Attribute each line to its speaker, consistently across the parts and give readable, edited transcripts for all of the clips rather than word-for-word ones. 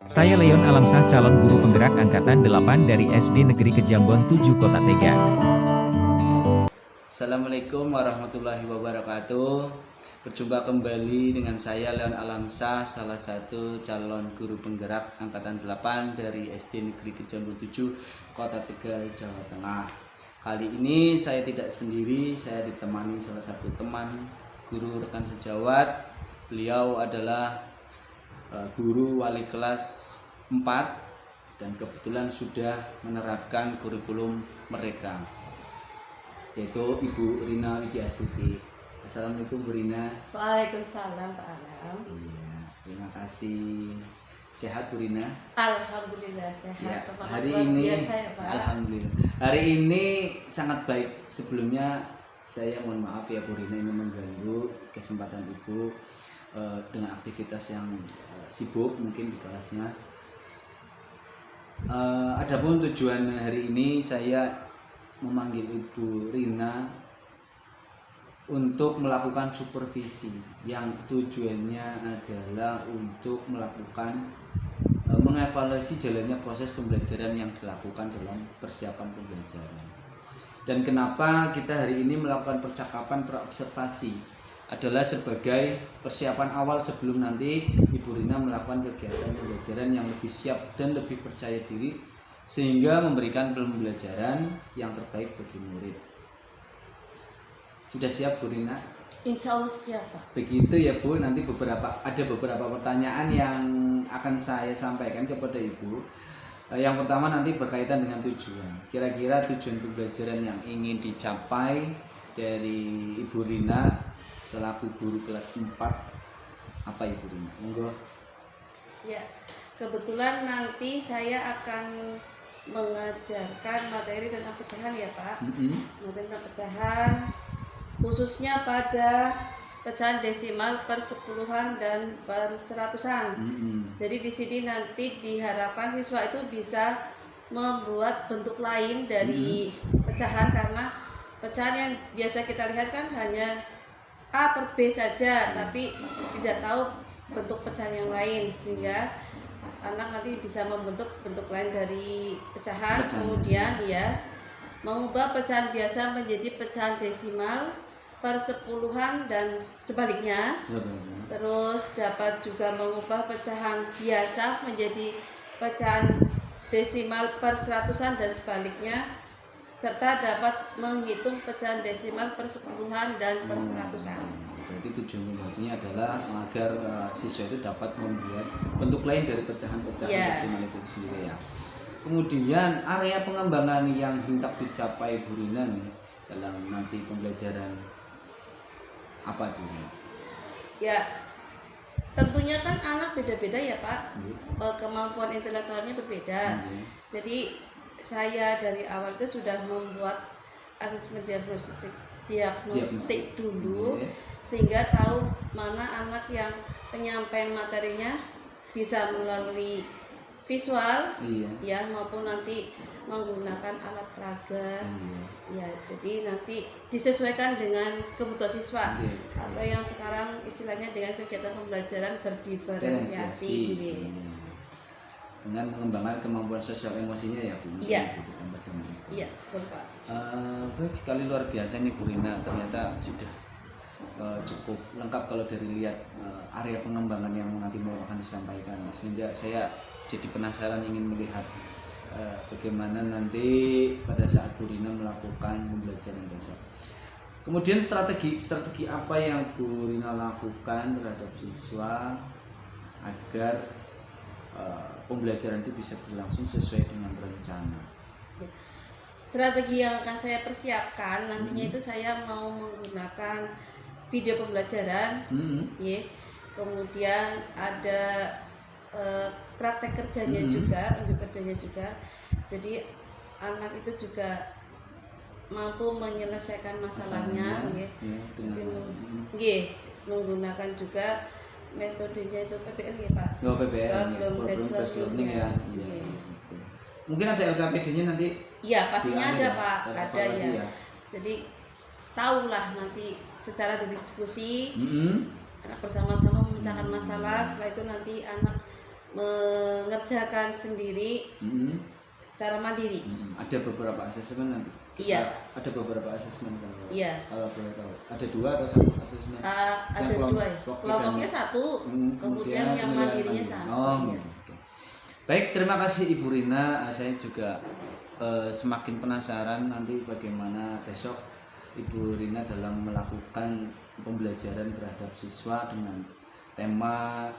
Speaker 1: Saya Leon Alamsah, calon guru penggerak angkatan 8 dari SD Negeri Kejambon 7 Kota Tega.
Speaker 2: Assalamualaikum warahmatullahi wabarakatuh. Berjumpa kembali dengan saya Leon Alamsah, salah satu calon guru penggerak angkatan 8 dari SD Negeri Kejambon 7 Kota Tegal, Jawa Tengah. Kali ini saya tidak sendiri, saya ditemani salah satu teman guru rekan sejawat. Beliau adalah guru wali kelas 4 dan kebetulan sudah menerapkan kurikulum mereka, yaitu Ibu Rina Widyastuti. Assalamualaikum Bu Rina.
Speaker 3: Waalaikumsalam Pak Alam.
Speaker 2: Iya, terima kasih. Sehat Bu Rina?
Speaker 3: Alhamdulillah sehat.
Speaker 2: Ya,
Speaker 3: Semangat
Speaker 2: hari
Speaker 3: luar
Speaker 2: ini
Speaker 3: biasa ya, Pak.
Speaker 2: alhamdulillah. Hari ini sangat baik. Sebelumnya saya mohon maaf ya Bu Rina, ini mengganggu kesempatan Ibu dengan aktivitas yang sibuk mungkin di kelasnya. Adapun tujuan hari ini saya memanggil Ibu Rina untuk melakukan supervisi yang tujuannya adalah untuk melakukan mengevaluasi jalannya proses pembelajaran yang dilakukan dalam persiapan pembelajaran. Dan kenapa kita hari ini melakukan percakapan praobservasi adalah sebagai persiapan awal sebelum nanti Ibu Rina melakukan kegiatan pembelajaran yang lebih siap dan lebih percaya diri, sehingga memberikan pembelajaran yang terbaik bagi murid. Sudah siap Bu Rina?
Speaker 3: Insya Allah siap Pak.
Speaker 2: Begitu ya Bu, nanti ada beberapa pertanyaan yang akan saya sampaikan kepada Ibu. Yang pertama nanti berkaitan dengan tujuan. Kira-kira tujuan pembelajaran yang ingin dicapai dari Ibu Rina selaku guru kelas 4 apa Ibu Rina? Monggo.
Speaker 3: Ya, kebetulan nanti saya akan mengajarkan materi tentang pecahan ya Pak. Materi tentang pecahan, khususnya pada pecahan desimal, per sepuluhan dan per seratusan. Jadi di sini nanti diharapkan siswa itu bisa membuat bentuk lain dari pecahan, karena pecahan yang biasa kita lihat kan hanya A per B saja, tapi tidak tahu bentuk pecahan yang lain, sehingga anak nanti bisa membentuk bentuk lain dari pecahan. Kemudian ya mengubah pecahan biasa menjadi pecahan desimal, per sepuluhan dan sebaliknya. Terus dapat juga mengubah pecahan biasa menjadi pecahan desimal per seratusan dan sebaliknya, serta dapat menghitung pecahan desimal per sepuluhan dan per seratusan.
Speaker 2: Berarti tujuan pembelajarannya adalah agar siswa itu dapat membuat bentuk lain dari pecahan-pecahan desimal itu sendiri ya. Kemudian area pengembangan yang hendak dicapai Bu Rina nih dalam nanti pembelajaran apa Bu Rina?
Speaker 3: Ya, tentunya kan anak beda-beda ya Pak. Kemampuan intelektualnya berbeda. Jadi saya dari awal itu sudah membuat asesmen diagnostik dulu, sehingga tahu mana anak yang penyampaian materinya bisa melalui visual ya, maupun nanti menggunakan alat peraga ya. Jadi nanti disesuaikan dengan kebutuhan siswa, atau yang sekarang istilahnya dengan kegiatan pembelajaran berdiferensiasi
Speaker 2: dengan mengembangkan kemampuan sosial emosinya ya Bu.
Speaker 3: Iya.
Speaker 2: Iya,
Speaker 3: Bapak.
Speaker 2: Baik sekali, luar biasa nih Bu Rina, ternyata sudah cukup lengkap kalau dari lihat area pengembangan yang nanti mau akan disampaikan, sehingga saya jadi penasaran ingin melihat bagaimana nanti pada saat Bu Rina melakukan pembelajaran besok. Kemudian strategi apa yang Bu Rina lakukan terhadap siswa agar pembelajaran itu bisa berlangsung sesuai dengan rencana.
Speaker 3: Strategi yang akan saya persiapkan nantinya itu saya mau menggunakan video pembelajaran, ya. Kemudian ada praktek kerjanya juga, unjuk kerjanya juga. Jadi anak itu juga mampu menyelesaikan masalahnya, menggunakan juga metodenya itu PBL ya Pak.
Speaker 2: PBL, problem based learning ya. Mungkin ada LKPD-nya nanti.
Speaker 3: Iya, pastinya ada Pak, ada ya. Jadi tahulah nanti secara berdiskusi, anak bersama-sama memecahkan masalah. Setelah itu nanti anak mengerjakan sendiri secara mandiri.
Speaker 2: Ada beberapa asesmen nanti.
Speaker 3: Iya.
Speaker 2: Ada beberapa asesmen kalau
Speaker 3: Iya.
Speaker 2: kalau boleh tahu. Ada 2 atau 1 asesmen?
Speaker 3: Ada 2 ya. Kelompoknya 1, kemudian yang mandirinya 1.
Speaker 2: Oh,
Speaker 3: Iya.
Speaker 2: oke. Baik, terima kasih Ibu Rina. Saya juga semakin penasaran nanti bagaimana besok Ibu Rina dalam melakukan pembelajaran terhadap siswa dengan tema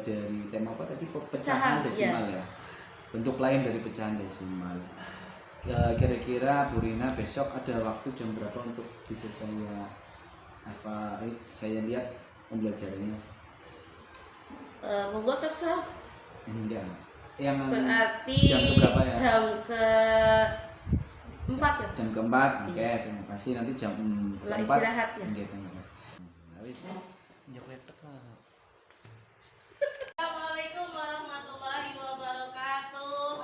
Speaker 2: dari tema apa tadi, pecahan desimal ya. Bentuk lain dari pecahan desimal. Kira-kira Bu Rina besok ada waktu jam berapa untuk bisa saya lihat pembelajarannya?
Speaker 3: Monggo terserah.
Speaker 2: Enggak. Yang
Speaker 3: Berarti
Speaker 2: jam berapa ya?
Speaker 3: Jam ke-4 ya?
Speaker 2: Jam keempat. Oke, terima kasih. Nanti jam
Speaker 3: Lah,
Speaker 2: keempat.
Speaker 3: istirahat ya?
Speaker 2: Oke, terima kasih. Injak laptop lah.
Speaker 3: Assalamualaikum warahmatullahi wabarakatuh.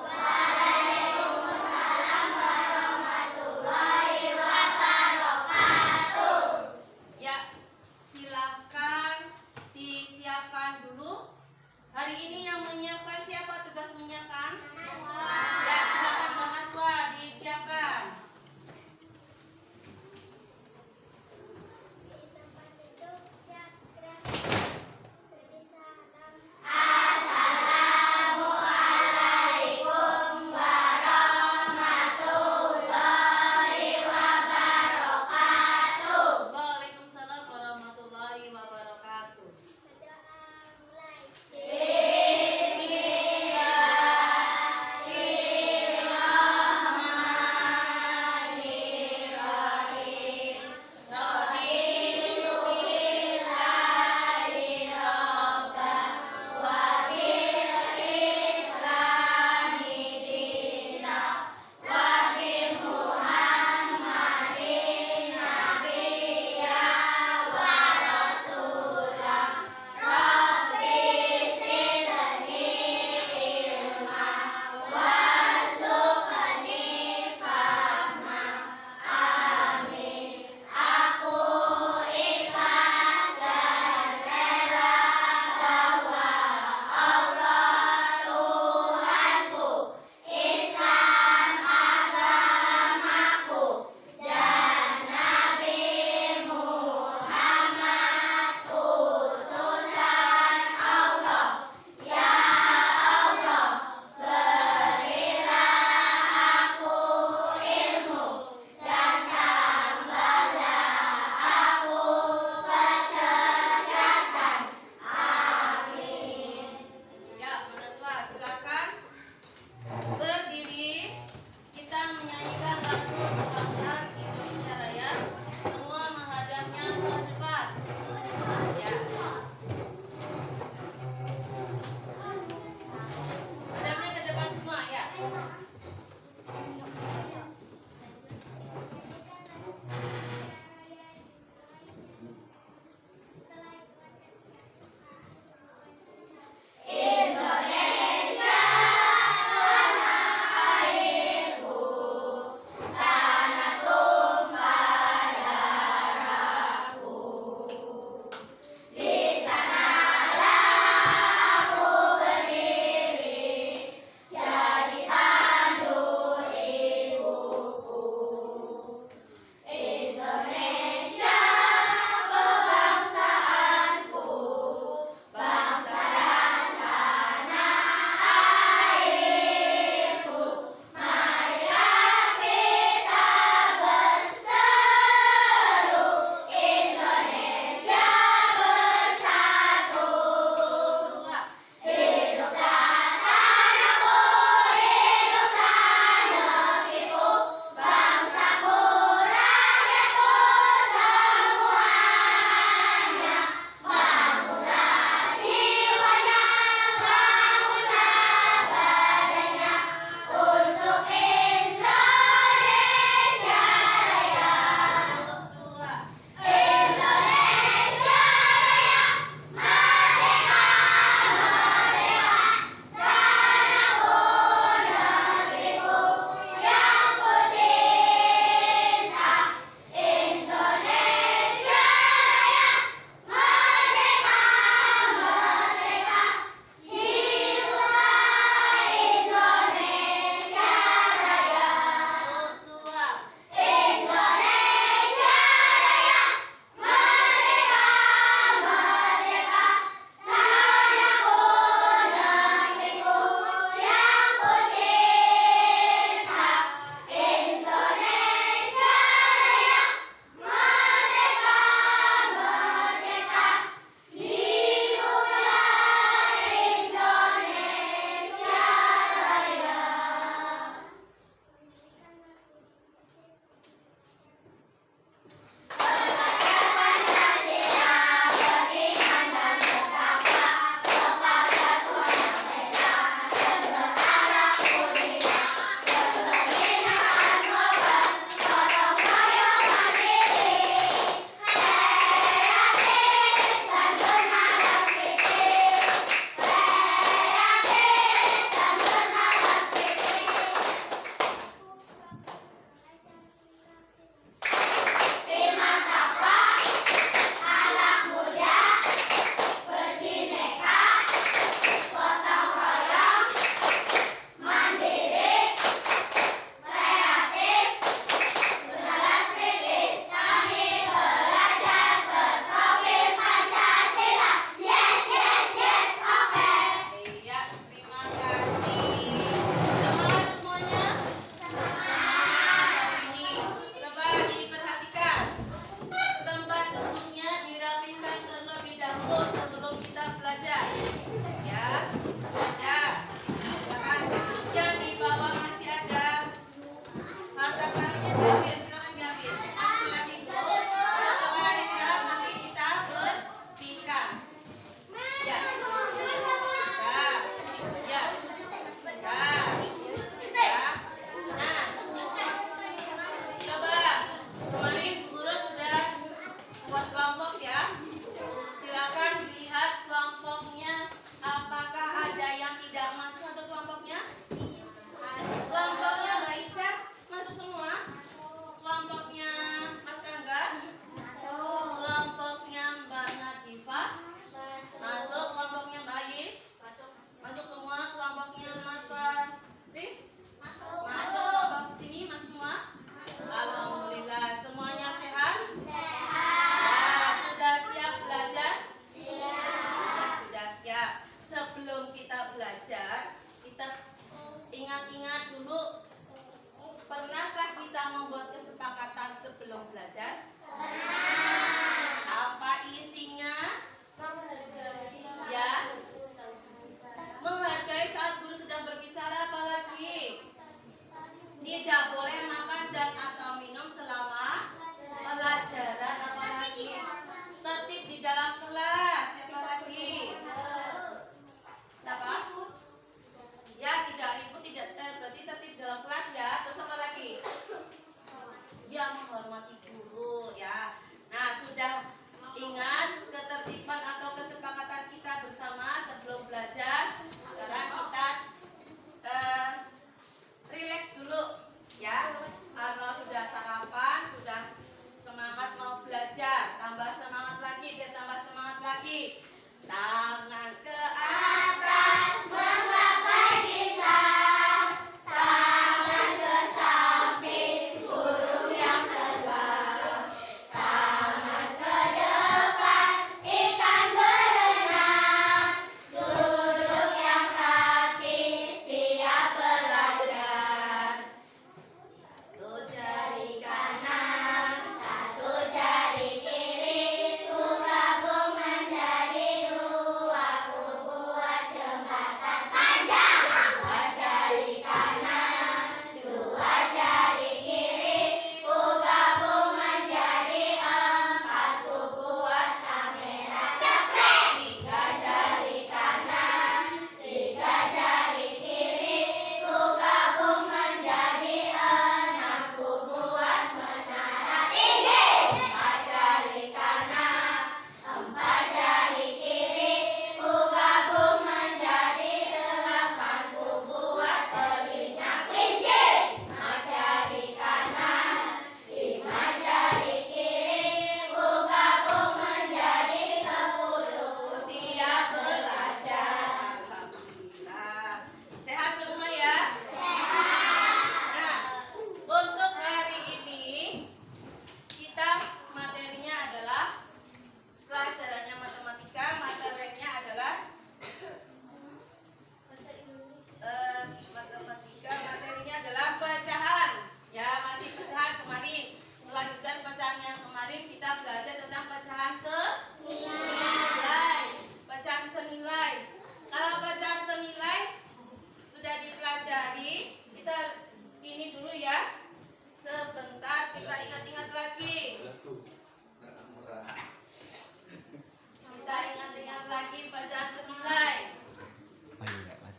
Speaker 3: Ya, silahkan disiapkan dulu. Hari ini yang menyiapkan siapa? Tugas menyiapkan? Ya, silakan Bang Aswa disiapkan.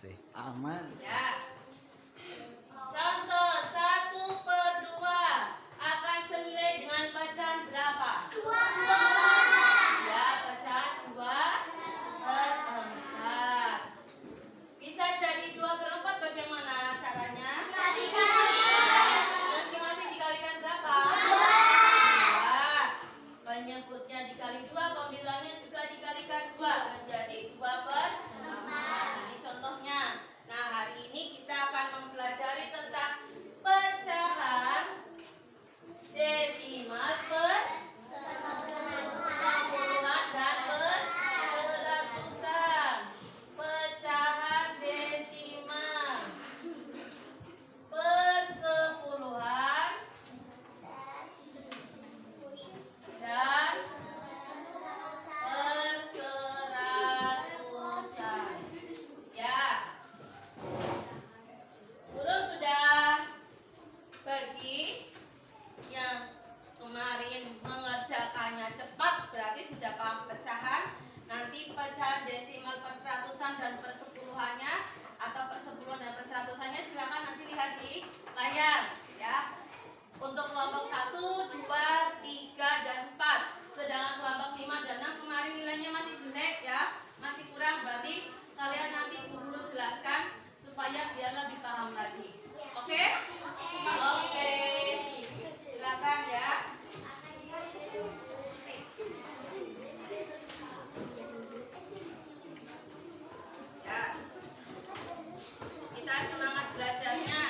Speaker 1: sih.
Speaker 2: Aman.
Speaker 3: Ya. Contoh 1/2 akan senilai dengan pecahan berapa? 2. Ya, pecahan 2/4. Bisa jadi 2/4 bagaimana caranya? Masing-masing dikalikan berapa? 2. Penyebutnya dikali 2, pembilangnya juga dikalikan 2. Jadi 2/4. Ini contohnya. Nah, hari ini kita akan mempelajari tentang pecahan desimal, sepuluhan, dan seratusan. Pecahan desimal, persepuluhan, dan perseratusan. Ya, Guru sudah bagi yang kemarin mengerjakannya cepat, berarti sudah paham pecahan. Nanti pecahan desimal, perseratusan, dan persepuluhannya atau persepuluhan dan perseratusannya silakan nanti lihat di layar ya. Untuk kelompok 1, 2, 3, dan 4. Sedangkan kelompok 5 dan 6 kemarin nilainya masih jelek ya, masih kurang. Berarti kalian nanti guru jelaskan supaya biar lebih paham lagi. Oke? Oke. Silakan ya. Ya. Kita semangat belajarnya.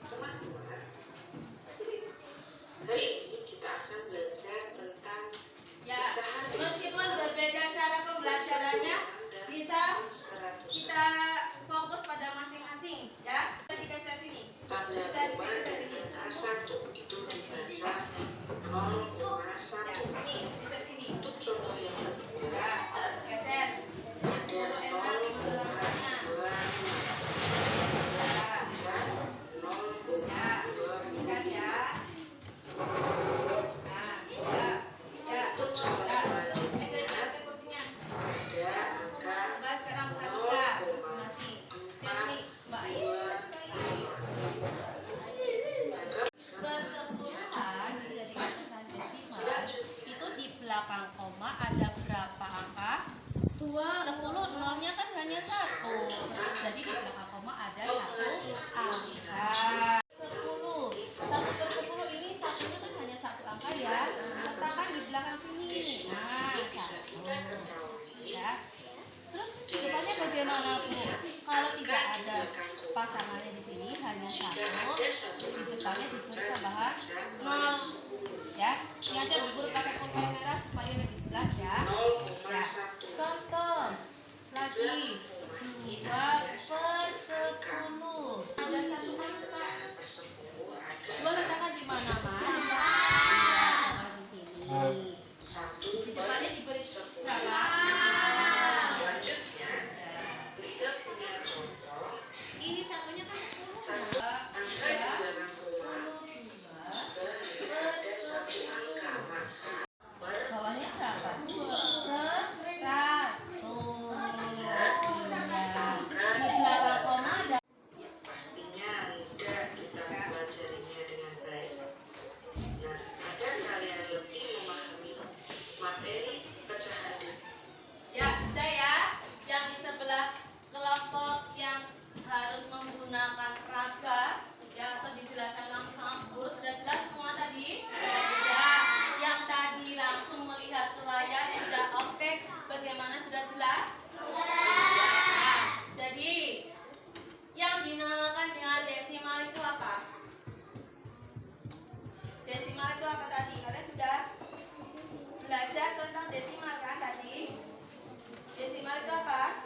Speaker 4: Teman-teman, hari ini kita akan belajar tentang
Speaker 3: Ya,
Speaker 4: pecahan
Speaker 3: meskipun berbeda cara pembelajarannya, bisa kita fokus pada masing-masing ya. Kita lihat sini.
Speaker 4: tanda koma dan angka 1 itu dibaca 0,1.
Speaker 3: Ya, ini lihat sini.
Speaker 4: Untuk contoh yang kedua,
Speaker 3: Ya, geser.
Speaker 4: ada 0,25 baca 0,25.
Speaker 3: Ya, perhatikan ya. Nah, ya.
Speaker 4: Untuk contoh
Speaker 3: Nah,
Speaker 4: selanjutnya
Speaker 3: ke kursinya.
Speaker 4: ada angka
Speaker 3: Mbak sekarang perhatikan masing-masing. Lihat nih, Mbak Ayu.
Speaker 4: 0,2.
Speaker 3: Persepuluhan dijadikan pecahan desimal itu di belakang koma ada berapa angka? 10. Nolnya kan hanya 1. Jadi di belakang koma ada 1 angka. 10. 1/10 ini satunya kan hanya 1 angka ya. Letakkan di belakang sini. Nah,
Speaker 4: Bisa kita
Speaker 3: 1.
Speaker 4: ketahui
Speaker 3: Ya. Terus depannya bagaimana Bu? Kalau tidak ada pasangannya di sini hanya 1, di depannya diberi tambahan 0. Ya, sengaja Bu Guru pakai pulpen merah supaya lebih jelas ya. Ya,
Speaker 4: 0,1.
Speaker 3: contoh lagi 2/10. Ada 1 angka. 2 letakkan di mana Mas? Di sini. Di depannya diberi berapa?
Speaker 4: Selanjutnya, kita punya contoh
Speaker 3: Ini satunya kan 10.
Speaker 4: satu angka di belakang koma juga ada 1 angka, maka
Speaker 3: Bawahnya berapa? 100. Di belakang koma ada.
Speaker 4: pastinya mudah kita mempelajarinya dengan baik. Nah, agar kalian lebih memahami materi pecahan
Speaker 3: Ya, sudah ya. Yang di sebelah kelompok yang harus menggunakan peraga ya atau dijelaskan langsung sama guru sudah jelas semua tadi? Ya, yang tadi langsung melihat ke layar sudah oke. Bagaimana sudah jelas? Ya. Jadi yang dinamakan dengan desimal itu apa? Desimal itu apa tadi? Kalian sudah belajar tentang desimal kan tadi? Desimal itu apa?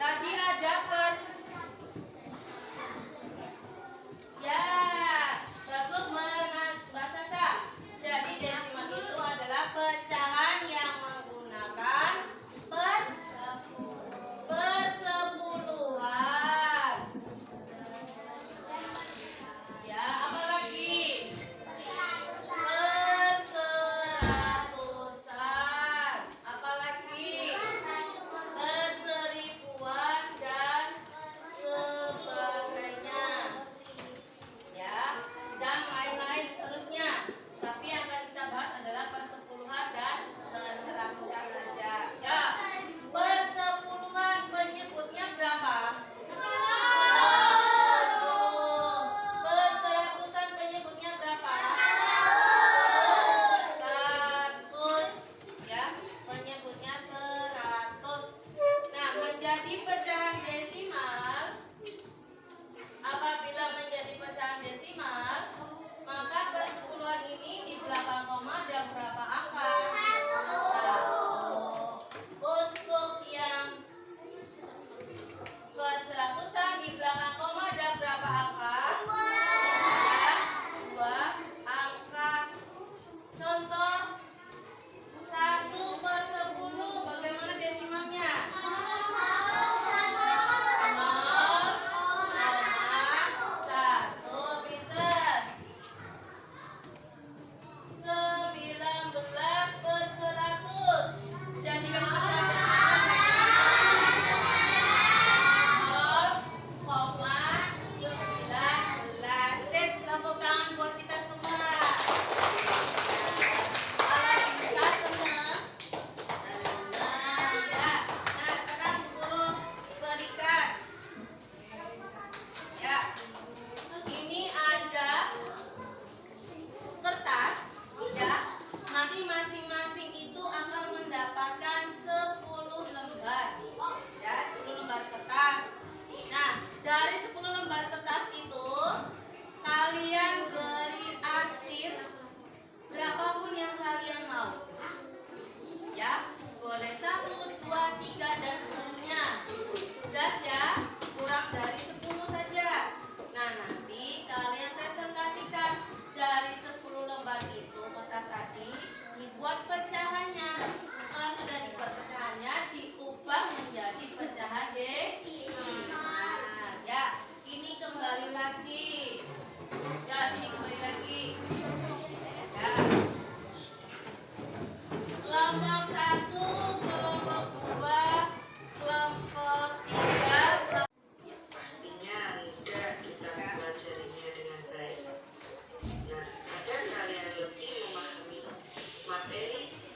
Speaker 3: Tadi ada ya, bagus Mbak Sasa. Jadi desimal itu adalah pecahan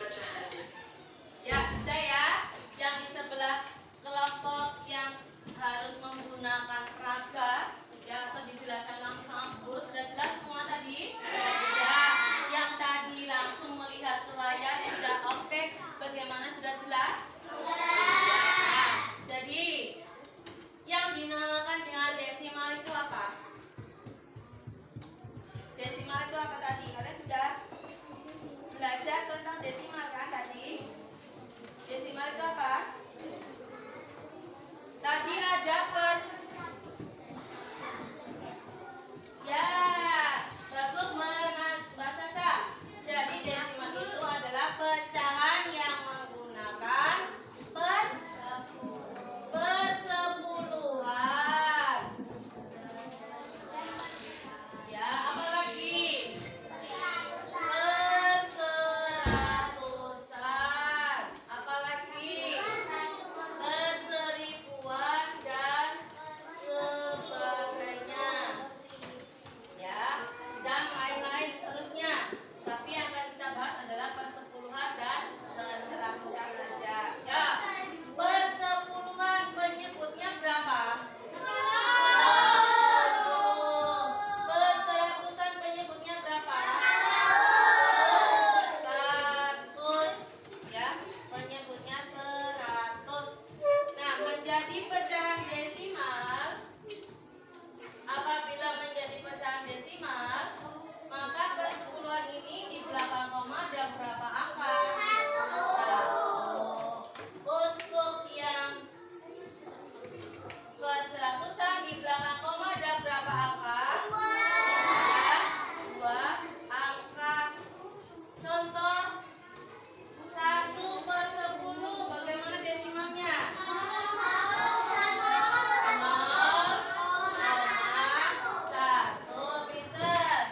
Speaker 4: pecahannya.
Speaker 3: Ya, sudah ya. Yang di sebelah kelompok yang harus menggunakan peraga, ya, atau dijelaskan langsung sama guru, sudah jelas semua tadi? Ya, yang tadi langsung melihat ke layar sudah oke. Bagaimana, sudah jelas? Ya, jadi yang dinamakan dengan desimal itu apa? Desimal itu apa tadi? Kalian sudah belajar tentang desimal kan tadi? Desimal itu apa? Tadi ada ya, bagus Mbak Sasa. Jadi desimal itu adalah pecahan yang menggunakan persepuluhan. Ya, apalagi? Perseratusan. Apalagi? Perseribuan dan sebagainya. Ya, dan lain-lain seterusnya. Tapi yang akan kita bahas adalah persepuluhan dan perseratusan saja. Ya, persepuluhan menyebutnya berapa? Perseratusan penyebutnya berapa? 100. Ya, penyebutnya 100. Nah, menjadi pecahan desimal, apabila menjadi pecahan desimal, maka persepuluhan ini di belakang koma ada berapa angka? 1. Untuk yang perseratusan di belakang koma ada berapa angka? Dua angka. Contoh 1/10, bagaimana desimalnya? 0,1. Pinter.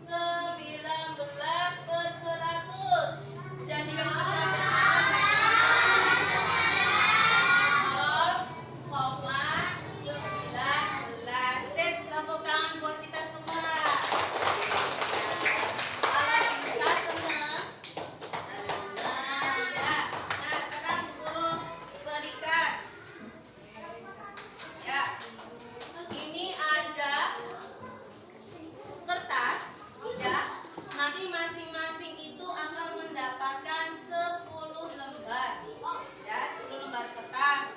Speaker 3: 19/100. Jadikan pecahan 0,19. Sip, tepuk tangan buat kita semua. Kalau bisa seneng. Ya. Nah, sekarang guru berikan. Ya. Ini ada kertas, ya. Nanti masing-masing itu akan mendapatkan 10 lembar. Ya, 10 lembar kertas.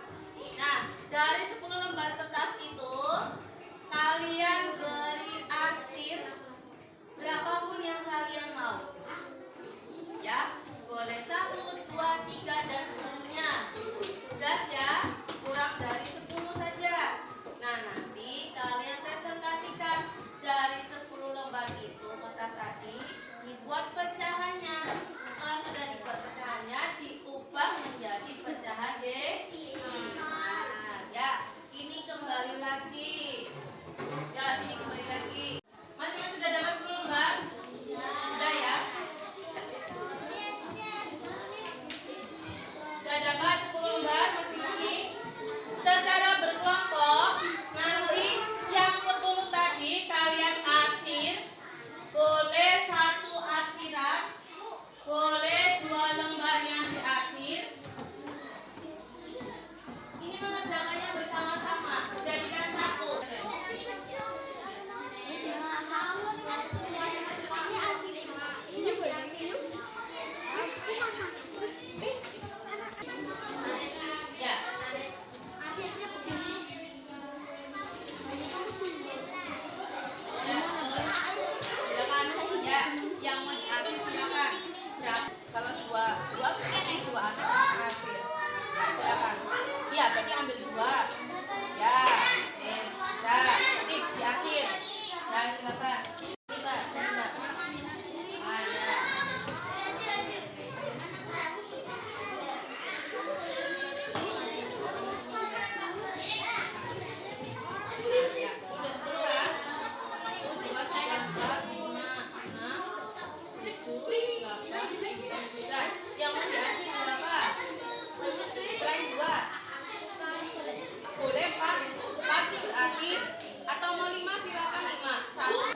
Speaker 3: Nah, dari 10 lembar kertas itu kalian beri arsir berapapun yang kalian mau. Ya, boleh 1, 2, 3 dan seterusnya. Jelas ya, kurang dari 10 saja. Nah, nanti kalian presentasikan dari 10 lembar itu kertas tadi, dibuat pecahannya. Kalau sudah dibuat pecahannya, diubah menjadi pecahan desimal. Ya, ini kembali lagi. Ya, ini kembali lagi. Masing-masing sudah dapat 10 lembar? Sudah ya? Sudah dapat 10 lembar masing-masing? Secara berkelompok, nanti yang 10 tadi kalian arsir. Boleh 1 arsiran, boleh 2 lembar yang diarsir. Ini mengerjakannya bersama-sama, jadikan 1. Ya. Silakan ya, yang mau diarsir silakan. Kalau dua berarti 2 arsir. Ya, silakan. Iya, berarti ambil 2. Ya, bisa. Berarti diarsir. Ya, silakan. Bisa. Ada. Ya, sudah 10 kan? Buat saya 4, 5, 6, 7, 8, 9. Yang mau diarsir berapa? Selain 2. Boleh 4 berarti, atau mau 5 silakan 5. 1.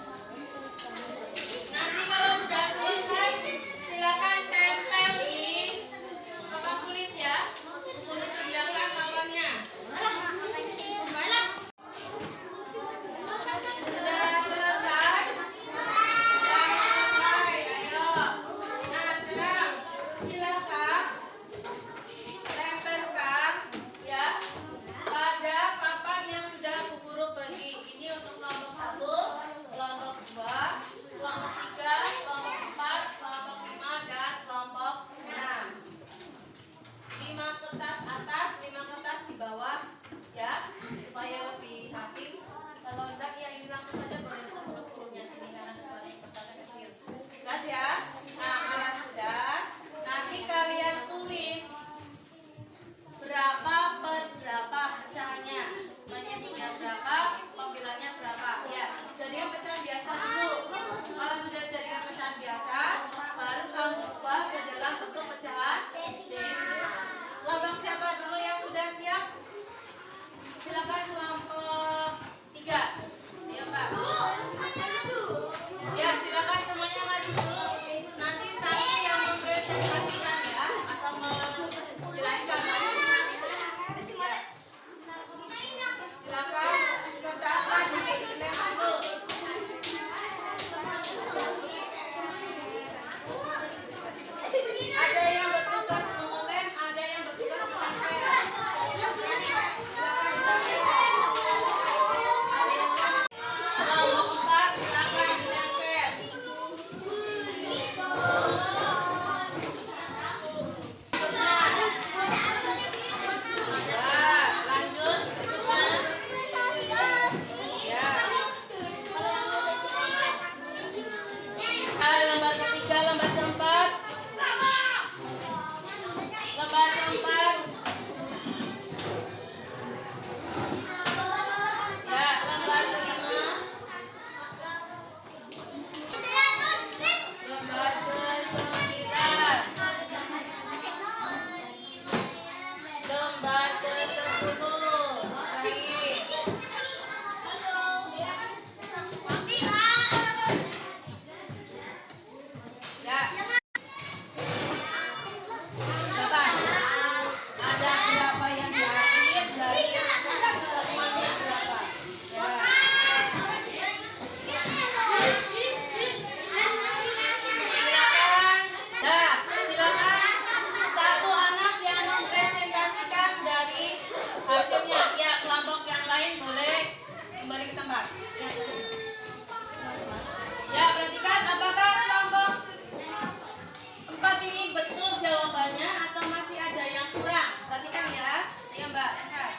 Speaker 3: Ada yang bertugas mengelem, ada yang bertugas menempel. Kelompok 4 silakan menempel. Lanjut. Ya. Lembar ketiga, lembar keempat. Lembar keempat. Ya, lembar kelima. Lembar ke-9. Lembar ke-10. Lagi. Ya. Berapa? Ada berapa yang diambil dari semuanya berapa? Ya. Silakan. Nah, silakan satu anak yang mempresentasikan dari hasilnya. Ya, kelompok yang lain boleh kembali ke tempat. Ya, perhatikan apakah kelompok 4 ini betul jawabannya atau masih ada yang kurang? Perhatikan ya. Ayo Mbak Enhas.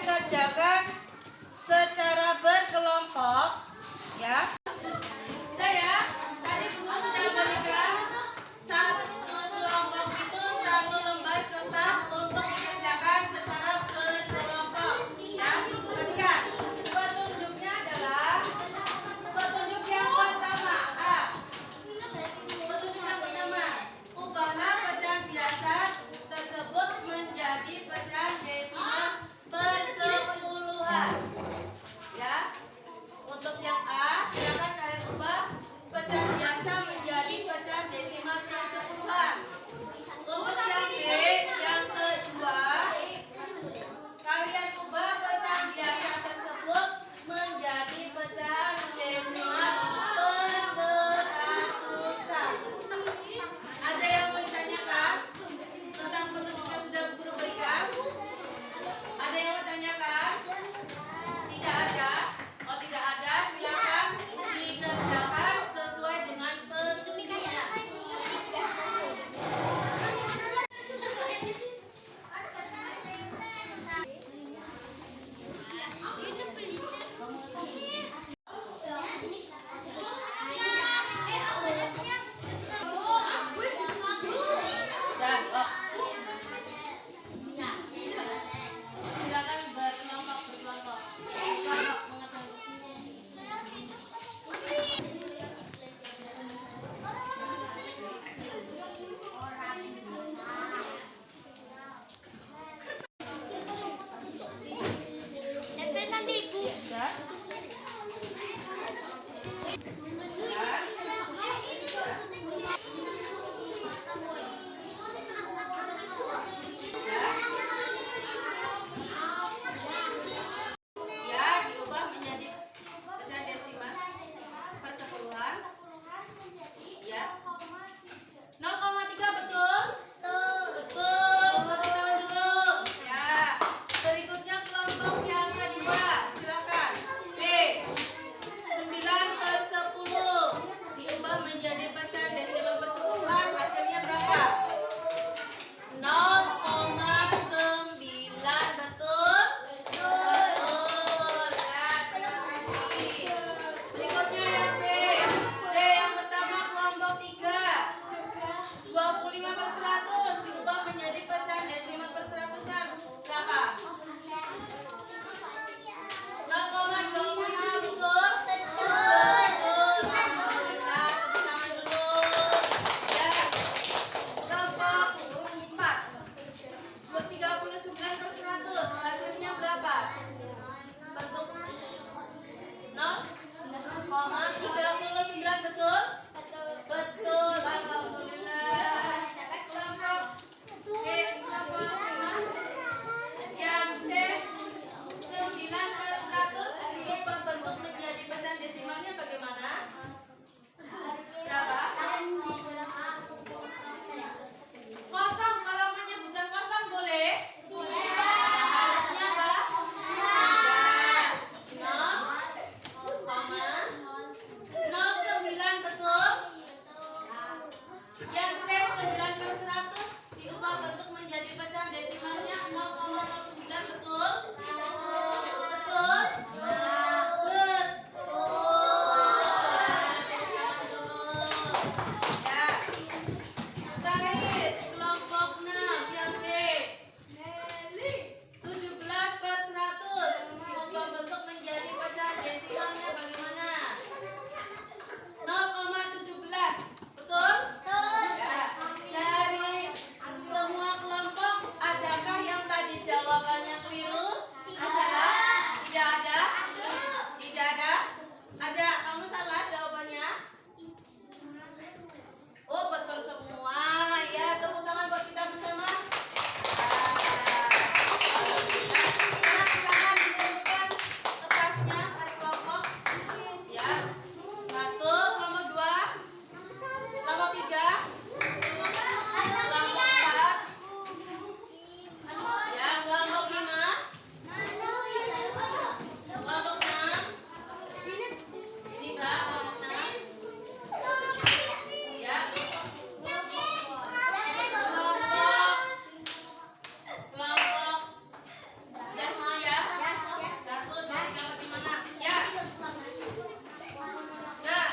Speaker 3: Kerjakan secara berkelompok ya. Sudah ya. Tadi buku sudah berikan satu kelompok itu satu lembar kertas untuk dikerjakan secara berkelompok ya. Perhatikan. Petunjuknya adalah petunjuk yang pertama. Petunjuk yang pertama. Ubahlah pecahan biasa tersebut menjadi pecahan desimal persepuluhan. Ya, untuk yang A silakan Ya. Terakhir, kelompok 6 yang B. 17/100. Ubah bentuk menjadi pecahan desimalnya bagaimana? 0,17. Betul? Ya. Dari semua kelompok, adakah yang tadi jawabannya keliru? Ada? Tidak ada? Tidak ada? Ada. Kamu salah jawabannya? Oh, betul semua. Ya, tepuk tangan buat kita bersama. Nah, silakan ditentukan kertasnya per kelompok. Ya. 1, kelompok 2, kelompok 3, kelompok 4, ya, kelompok 5, kelompok 6. Ini Mbak, kelompok 6. Ya. Kelompok udah semua ya? 1, 2, 3, 4, 5, 6. Ya. Nah,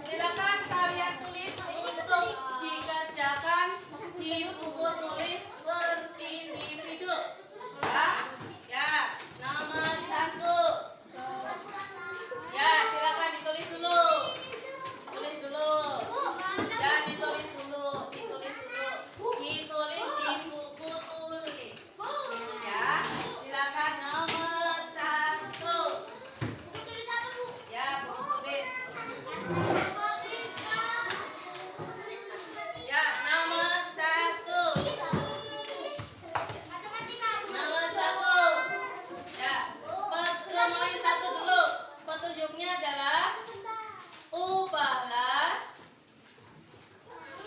Speaker 3: silakan kalian tulis untuk dikerjakan di buku tulis berindividu. Ya. Ya, nomor 1. Ya, silakan ditulis dulu. Tulis dulu. Ya, ditulis dulu. Ditulis dulu. Ditulis di buku tulis. Ya, silakan nomor 1. Ya, buku tulis. Ya, nomor 1. Nomor 1. Ya, petunjuk 1 dulu. Petunjuknya adalah ubahlah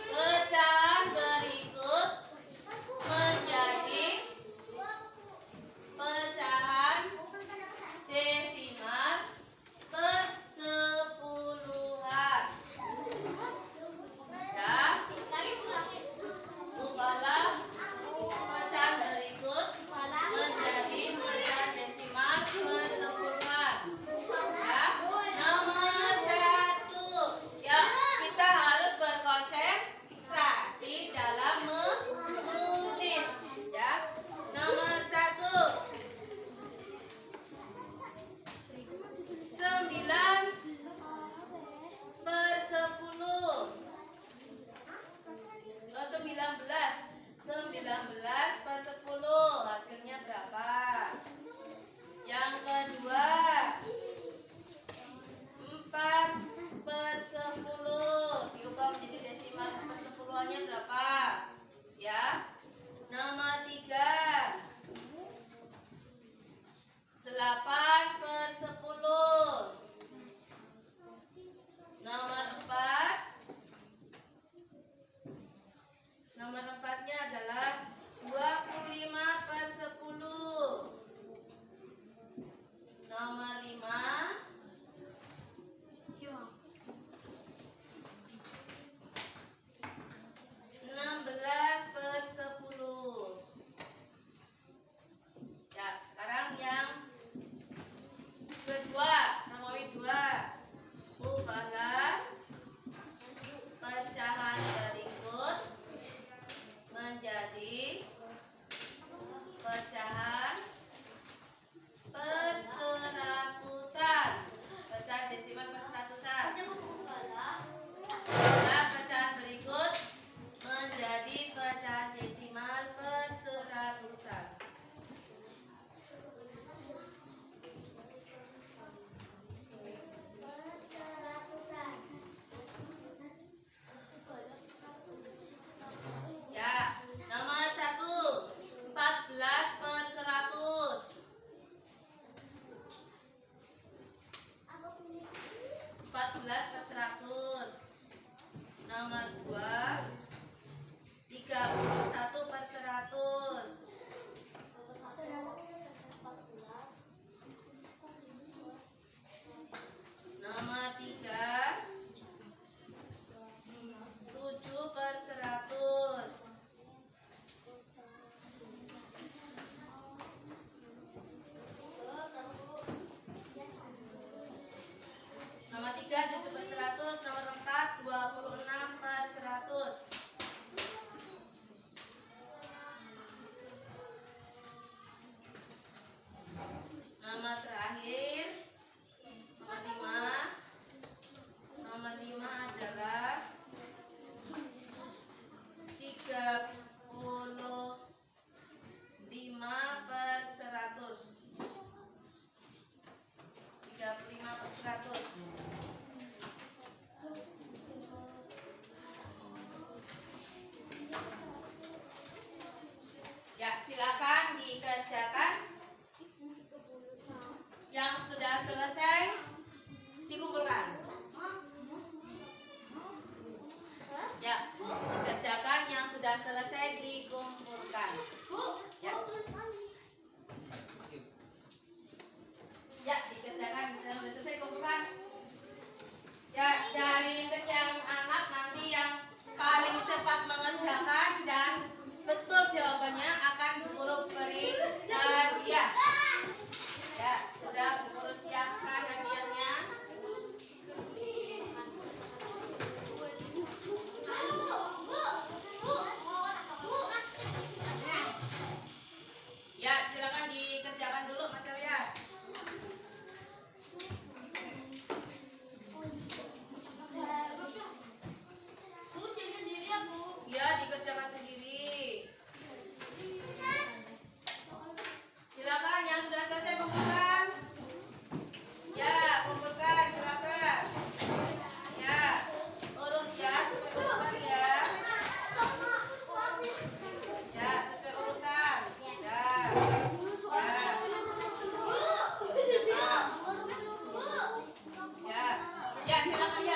Speaker 3: pecahan berikut menjadi pecahan desimal persepuluhan. Ya, ubahlah pecahan berikut menjadi pecahan desimal persepuluhan. Ya, nomor 1. Ya, kita harus berkonsentrasi dalam menulis. Ya, nomor 1. 9/10. Oh, 19/10. Hasilnya berapa? Yang kedua, 4/10. Diubah menjadi desimal persepuluhannya berapa? Ya. Nomor 3, 8/10. Nomor 4. Nomor 4-nya adalah 25/10. Nomor 5. 16/10. Ya, sekarang yang kedua, Romawi 2. Ubahlah pecahan berikut menjadi pecahan perseratusan. Pecahan desimal perseratusan. Nah, pecahan berikut menjadi pecahan desimal perseratusan. Ya, nomor 1, 14/100. 14/100. Nomor 2, 31/100. Nomor 3, 7/100. Nomor 3, 7/100.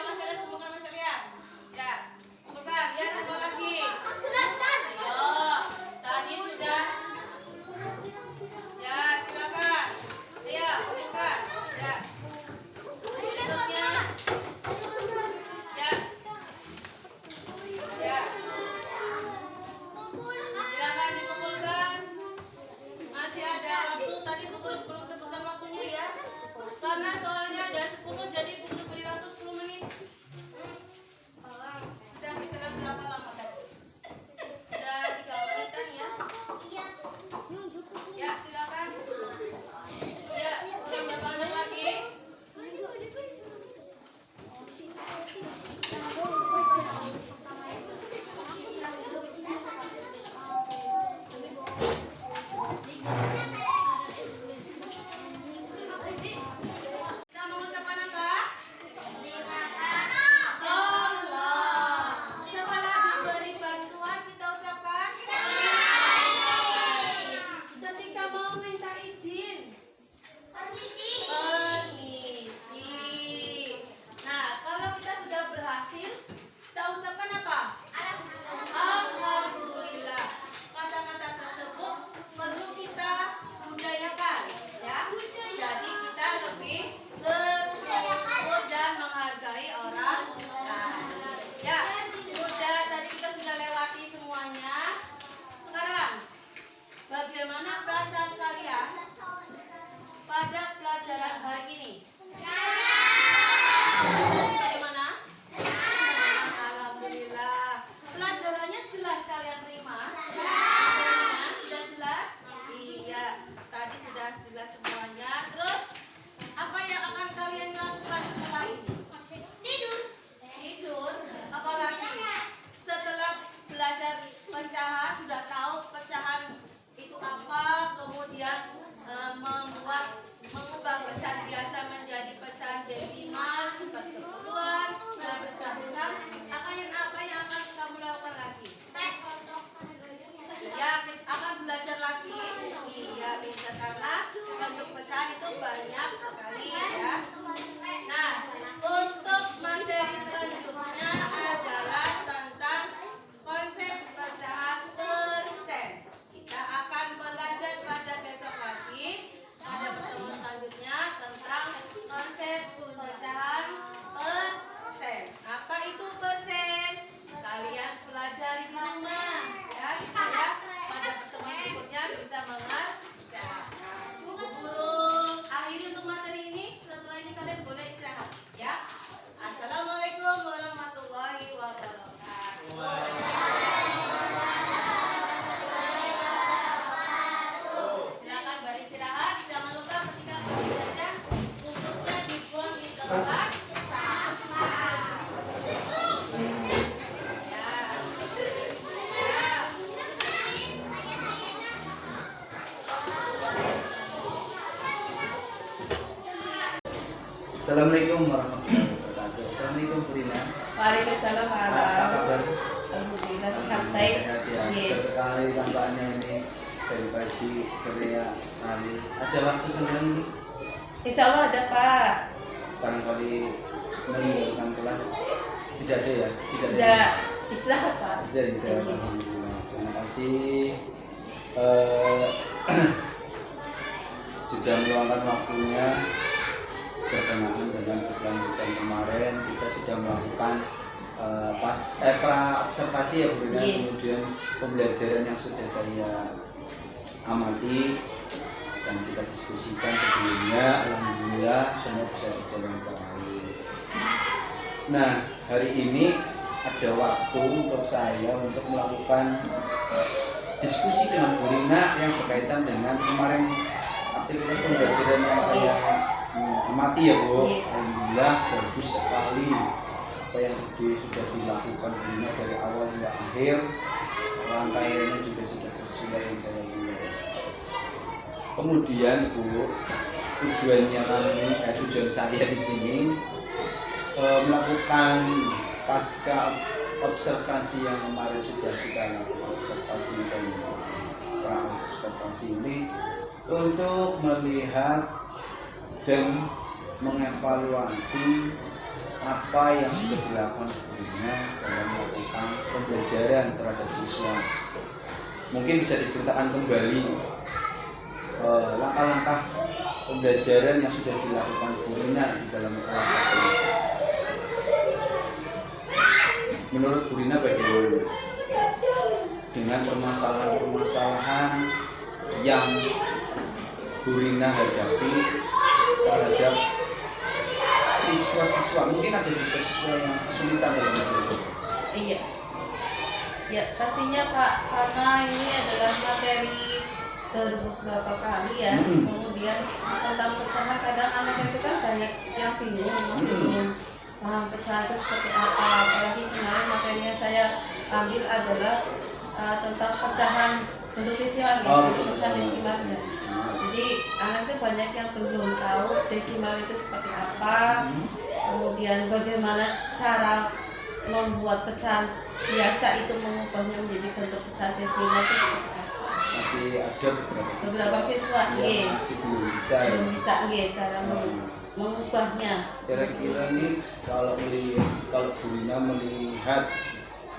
Speaker 3: Mas Elias, kumpulkan Mas Elias. Ya, kumpulkan. Ya, satu lagi. Ayo, tadi sudah. Ya, silakan. Ayo, kumpulkan. Ya. Berikutnya. Ya. Ya. Silakan dikumpulkan. Masih ada waktu, tadi belum sebutkan waktunya ya. Karena soalnya ada 10, jadi perlu beri waktu 10 menit. Sudah ditelan berapa lama tadi? Sudah 3 menitan ya. Ya, silakan. Ya, belum berbanyak lagi. Kita mau ucapan apa? Tolong. Setelah diberi bantuan kita ucapan ketika mau minta izin. Permisi. Nah, kalau kita sudah berhasil, kita ucapkan apa? Alhamdulillah. Kata-kata tersebut perlu kita budayakan, ya. Jadi kita lebih bersyukur dan menghargai orang lain. Ya, sudah tadi kita sudah lewati semuanya. Sekarang, bagaimana perasaan kalian pada pelajaran hari ini? Bagaimana? Alhamdulillah. Pelajarannya jelas kalian terima? Materinya sudah jelas? Iya, tadi sudah jelas semuanya. Terus, apa yang akan kalian lakukan setelah ini? Tidur? Apalagi? Setelah belajar pecahan, sudah tahu pecahan itu apa, kemudian mengubah pecahan biasa menjadi pecahan desimal, persepuluhan, dan besar-besar. Apa yang akan kamu lakukan lagi? Iya, akan belajar lagi. Iya, bisa, karena bentuk pecahan itu banyak sekali ya. Nah, untuk materi selanjutnya adalah tentang konsep pecahan persen. Kita akan belajar pada besok lagi pada pertemuan selanjutnya tentang konsep pecahan persen. Apa itu persen? Kalian pelajari di rumah ya, supaya pada pertemuan berikutnya bisa mengerjakan. Guru akhiri untuk materi ini. Setelah ini kalian boleh istirahat ya. Assalamualaikum warahmatullahi wabarakatuh. Silakan beristirahat. Jangan lupa ketika belajar bukunya dibuang di tempat sampah.
Speaker 2: Assalamualaikum warahmatullahi wabarakatuh. Assalamualaikum Bu Rina.
Speaker 3: Waalaikumsalam
Speaker 2: Apa
Speaker 3: warahmatullahi
Speaker 2: kabar?
Speaker 3: Alhamdulillah sehat baik.
Speaker 2: Sehat ya.
Speaker 3: Iya.
Speaker 2: Segar sekali tampaknya ini dari pagi ceria sekali. Ada waktu senang ini?
Speaker 3: Insya Allah ada Pak.
Speaker 2: Barangkali meninggalkan kelas tidak ada ya? Tidak ada.
Speaker 3: Udah istirahat Pak.
Speaker 2: Sudah tidak.
Speaker 3: Iya.
Speaker 2: Alhamdulillah. Terima kasih. Sudah meluangkan waktunya berkenaan dengan kelanjutan kemarin. Kita sudah melakukan pra observasi ya Bu Rina,
Speaker 3: Iya.
Speaker 2: kemudian pembelajaran yang sudah saya amati dan kita diskusikan sebelumnya. Alhamdulillah semua bisa berjalan baik. Nah, hari ini ada waktu untuk saya untuk melakukan diskusi dengan Bu Rina yang berkaitan dengan kemarin aktivitas pembelajaran yang saya amati ya Bu.
Speaker 3: Iya.
Speaker 2: Alhamdulillah bagus sekali apa yang sudah dilakukan Bu Rina dari awal hingga akhir. Rangkaiannya juga sudah sesuai yang saya lihat. Kemudian Bu, tujuan saya di sini melakukan pasca observasi yang kemarin sudah kita lakukan, observasi dan pra observasi ini, untuk melihat dan mengevaluasi apa yang sudah dilakukan gurunya dalam melakukan pembelajaran terhadap siswa. Mungkin bisa diceritakan kembali langkah-langkah pembelajaran yang sudah dilakukan gurunya di dalam kelas itu. Menurut gurunya bagaimana dengan permasalahan-permasalahan yang gurunya hadapi terhadap siswa-siswa? Mungkin ada siswa-siswa yang kesulitan dalam belajar.
Speaker 3: Iya. Ya pastinya Pak, karena ini adalah materi baru beberapa kali ya. Kemudian tentang pecahan, kadang anak itu kan banyak yang bingung, masih belum paham pecahan itu seperti apa. Apalagi kemarin materinya saya ambil adalah tentang pecahan bentuk desimal, bentuk pecahan desimalnya. Jadi anak itu banyak yang belum tahu desimal itu seperti apa, kemudian bagaimana cara membuat pecahan biasa itu mengubahnya menjadi bentuk pecahan desimal itu seperti apa.
Speaker 2: Masih ada beberapa
Speaker 3: siswa
Speaker 2: yang masih belum bisa
Speaker 3: cara mengubahnya.
Speaker 2: Kira-kira ini kalau gurunya melihat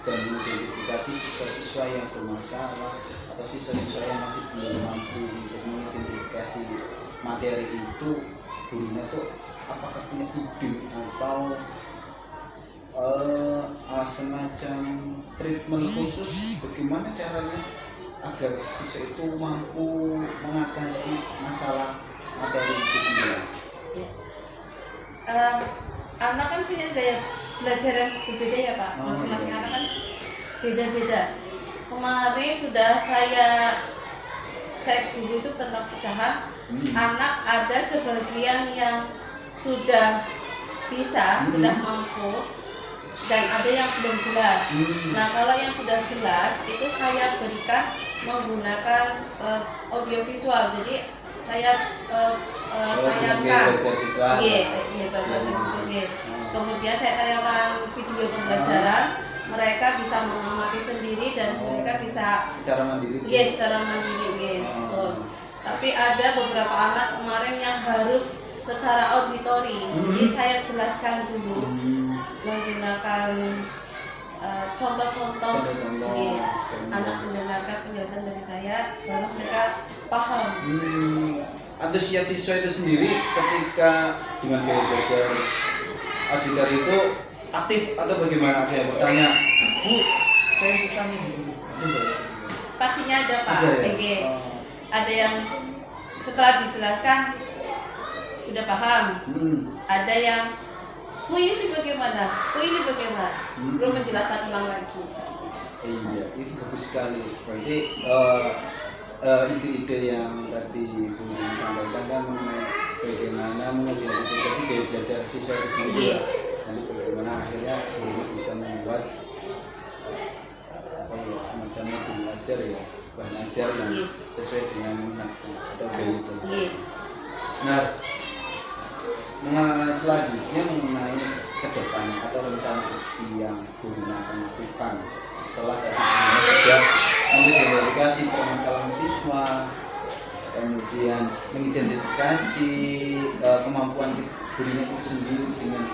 Speaker 2: dan mengidentifikasi siswa-siswa yang bermasalah atau siswa-siswa yang masih belum mampu untuk mengidentifikasi materi itu, gurunya tuh apakah punya ide atau semacam treatment khusus bagaimana caranya agar siswa itu mampu mengatasi masalah materi itu sendiri?
Speaker 3: Ya. Anak kan punya gaya belajar yang berbeda ya Pak, masing-masing anak kan beda-beda. Kemarin sudah saya cek dulu itu tentang pecahan, anak ada sebagian yang sudah bisa, sudah mampu, dan ada yang belum jelas. Nah kalau yang sudah jelas itu saya berikan menggunakan audiovisual, jadi saya tayangkan kemudian saya tayangkan video pembelajaran, mereka bisa mengamati sendiri dan mereka bisa
Speaker 2: secara mandiri.
Speaker 3: Secara mandiri. Tapi ada beberapa anak kemarin yang harus secara auditori, jadi saya jelaskan dulu menggunakan contoh-contoh, anak mendengarkan penjelasan dari saya, baru mereka paham.
Speaker 2: Antusias siswa itu sendiri ketika dengan gaya belajar auditori itu aktif atau bagaimana? Ada yang bertanya, Bu, saya susah nih.
Speaker 3: Pastinya ada Pak.
Speaker 2: Ya?
Speaker 3: Ada yang setelah dijelaskan sudah paham. Ada yang ini sih bagaimana? Ini bagaimana? Belum menjelaskan ulang lagi.
Speaker 2: Iya, itu bagus sekali. Berarti ide-ide yang tadi Bu sampaikan kan mengenai bagaimana mengidentifikasi gaya belajar siswa itu sendiri, dan bagaimana akhirnya guru bisa membuat semacam modul ajar ya, bahan ajar yang sesuai dengan minat atau gaya belajar. Nah, selanjutnya mengenai ke depan atau rencana aksi yang guru akan lakukan setelah tadi sudah mengidentifikasi permasalahan siswa, kemudian mengidentifikasi kemampuan gurunya itu sendiri dengan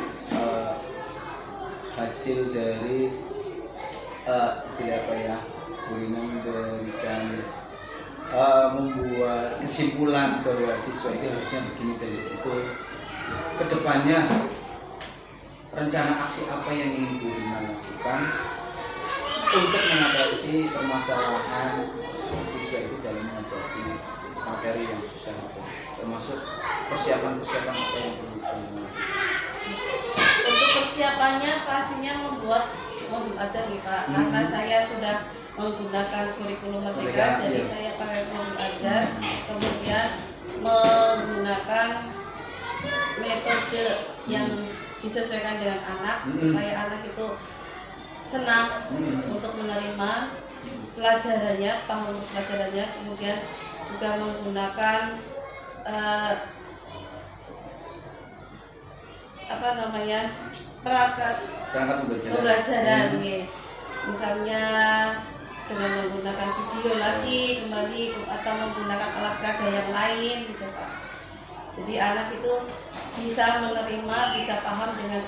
Speaker 2: hasil dari istilah apa ya, gurunya memberikan membuat kesimpulan bahwa siswa itu harusnya begini dan begitu. Kedepannya rencana aksi apa yang ingin gurunya lakukan untuk mengatasi permasalahan siswa itu dalam menghadapi materi yang susah itu, termasuk persiapan-persiapan apa yang perlu dilakukan?
Speaker 3: Untuk persiapannya pastinya membuat modul ajar nih Pak, karena saya sudah menggunakan kurikulum Merdeka, jadi saya pakai modul ajar, kemudian menggunakan metode yang disesuaikan dengan anak supaya anak itu senang untuk menerima pelajarannya, paham pelajarannya, kemudian juga menggunakan perangkat pembelajaran, misalnya dengan menggunakan video lagi kembali atau menggunakan alat peraga yang lain gitu Pak. Jadi anak itu bisa menerima, bisa paham dengan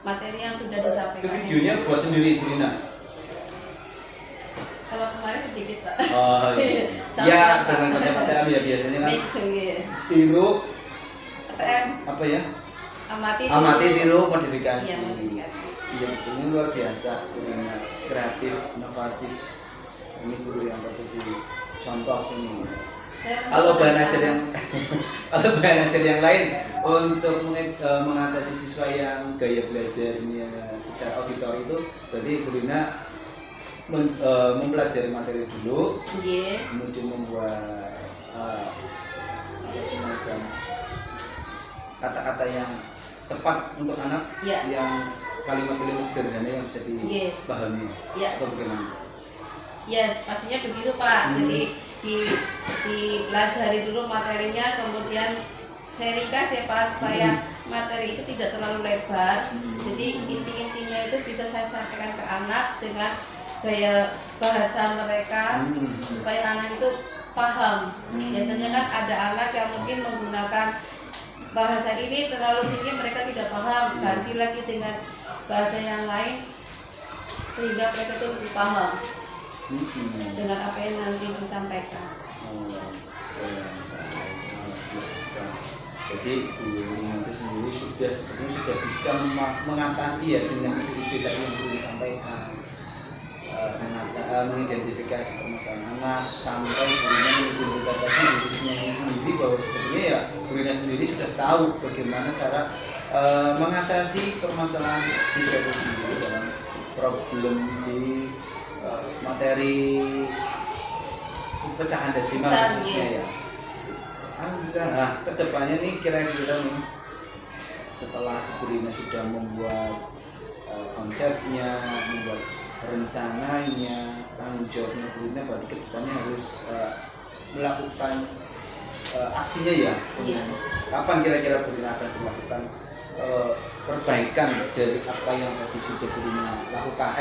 Speaker 3: materi yang sudah
Speaker 2: Itu
Speaker 3: disampaikan.
Speaker 2: videonya buat sendiri Bu Rina?
Speaker 3: Kalau kemarin sedikit Pak.
Speaker 2: Oh iya.
Speaker 3: Sama
Speaker 2: Ya
Speaker 3: Pak.
Speaker 2: dengan konsep ATM ya biasanya kan
Speaker 3: Mix, iya.
Speaker 2: tiru
Speaker 3: ATM
Speaker 2: apa ya?
Speaker 3: amati
Speaker 2: Tiru modifikasi.
Speaker 3: Iya, modifikasi.
Speaker 2: Iya betul, ini luar biasa Bu Rina, kreatif, inovatif. Ini guru yang patut dicontoh ini. Kalau bahan ajar yang kalau bahan ajar yang lain untuk mengatasi siswa yang gaya belajarnya secara auditor itu berarti Bu Rina mempelajari materi dulu,
Speaker 3: Iya.
Speaker 2: kemudian membuat apa semacam kata-kata yang tepat untuk anak,
Speaker 3: Ya.
Speaker 2: yang kalimat-kalimat sederhana yang bisa dipahami.
Speaker 3: Ya.
Speaker 2: Atau bagaimana?
Speaker 3: Ya, pastinya begitu Pak. Jadi dipelajari dulu materinya, kemudian serikas ya Pak, supaya materi itu tidak terlalu lebar. Jadi inti-intinya itu bisa saya sampaikan ke anak dengan gaya bahasa mereka, supaya anak itu paham. Biasanya kan ada anak yang mungkin menggunakan bahasa ini terlalu tinggi, mereka tidak paham, ganti lagi dengan bahasa yang lain sehingga mereka itu lebih paham dengan apa yang nanti disampaikan.
Speaker 2: Biasa. Jadi Bu Rina itu sendiri sebetulnya sudah bisa mengatasi ya dengan ide tadi yang Bu Rina sampaikan, mengidentifikasi permasalahan anak sampai Bu Rina mengidentifikasi dirinya sendiri bahwa sebetulnya ya Bu Rina sendiri sudah tahu bagaimana cara mengatasi permasalahan siswa itu sendiri dalam problem di materi pecahan desimal khususnya ya. Alhamdulillah. Nah, kedepannya nih kira-kira nih setelah Bu Rina sudah membuat konsepnya, membuat rencananya, tanggung jawabnya Bu Rina berarti kedepannya harus melakukan aksinya ya.
Speaker 3: Iya.
Speaker 2: Kapan kira-kira Bu Rina akan melakukan perbaikan dari apa yang tadi sudah Bu Rina lakukan,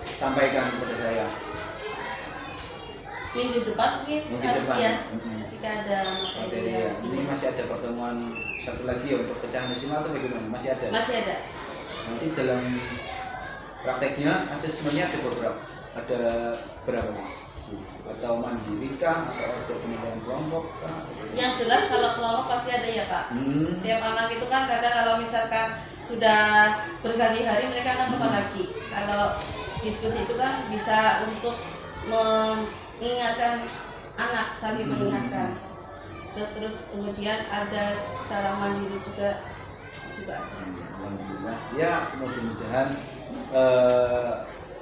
Speaker 2: disampaikan kepada saya?
Speaker 3: Minggu depan mungkin ya, ketika ada materi
Speaker 2: ya. Ini masih ada pertemuan satu lagi ya untuk pecahan desimal atau bagaimana? Masih ada?
Speaker 3: Masih ada.
Speaker 2: Nanti dalam prakteknya asesmennya ada berapa? Atau mandiri kah? Atau ada penilaian kelompok kah?
Speaker 3: Yang jelas kalau kelompok pasti ada ya Pak. Setiap anak itu kan kadang kalau misalkan sudah berganti hari mereka akan lupa lagi. Kalau diskusi itu kan bisa untuk mengingatkan anak, saling mengingatkan. Terus kemudian ada secara mandiri juga ada.
Speaker 2: Alhamdulillah. Ya mudah-mudahan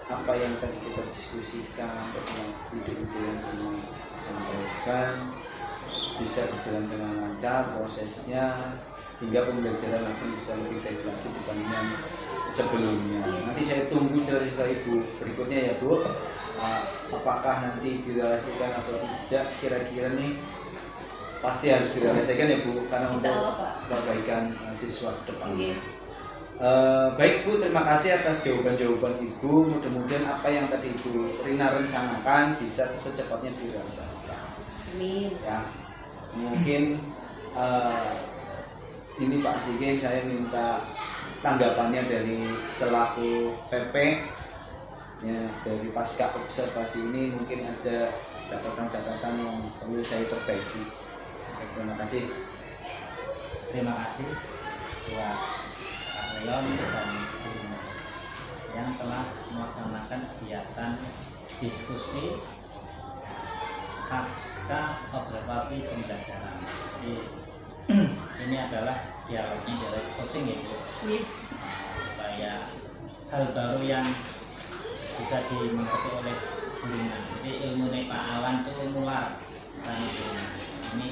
Speaker 2: apa yang tadi kita diskusikan, ide-ide yang kami sampaikan bisa berjalan dengan lancar prosesnya, hingga pembelajaran akan bisa lebih baik lagi dibandingkan sebelumnya. Nanti saya tunggu cerita Ibu berikutnya ya Bu. Apakah nanti direalisasikan atau tidak, kira-kira nih pasti harus direalisasikan ya Bu, karena untuk perbaikan siswa ke depan. Baik Bu, terima kasih atas jawaban-jawaban Ibu. Mudah-mudahan apa yang tadi Ibu Rina rencanakan bisa secepatnya direalisasikan.
Speaker 3: Amin.
Speaker 2: Ya, mungkin ini Pak Sigeng, saya minta tanggapannya dari selaku PP ya, dari pasca observasi ini mungkin ada catatan-catatan yang perlu saya perbaiki. Terima kasih.
Speaker 5: Terima kasih buat Pak Leon dan Bu Rina yang telah melaksanakan kegiatan diskusi pasca observasi pembelajaran. Jadi ini adalah dialognya dari coaching ya Bu. Supaya hal baru yang bisa dimengerti oleh Bu Rina. Jadi ilmu Pak Awan itu nular sama Bu Rina. Ini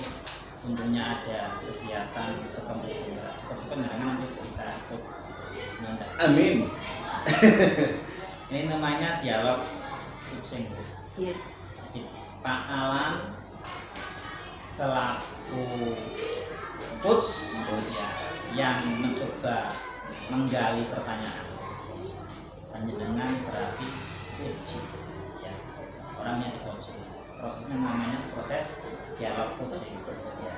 Speaker 5: untungnya ada kegiatan pertemuan. Sebenarnya nanti bisa ikut menonton.
Speaker 2: Amin.
Speaker 5: Ini namanya dialog coaching.
Speaker 3: Iya.
Speaker 5: Jadi Pak Awan selaku coach ya, yang mencoba menggali pertanyaan. Panjenengan berarti uji ya, orangnya di coaching. Prosesnya namanya proses dialog coaching ya.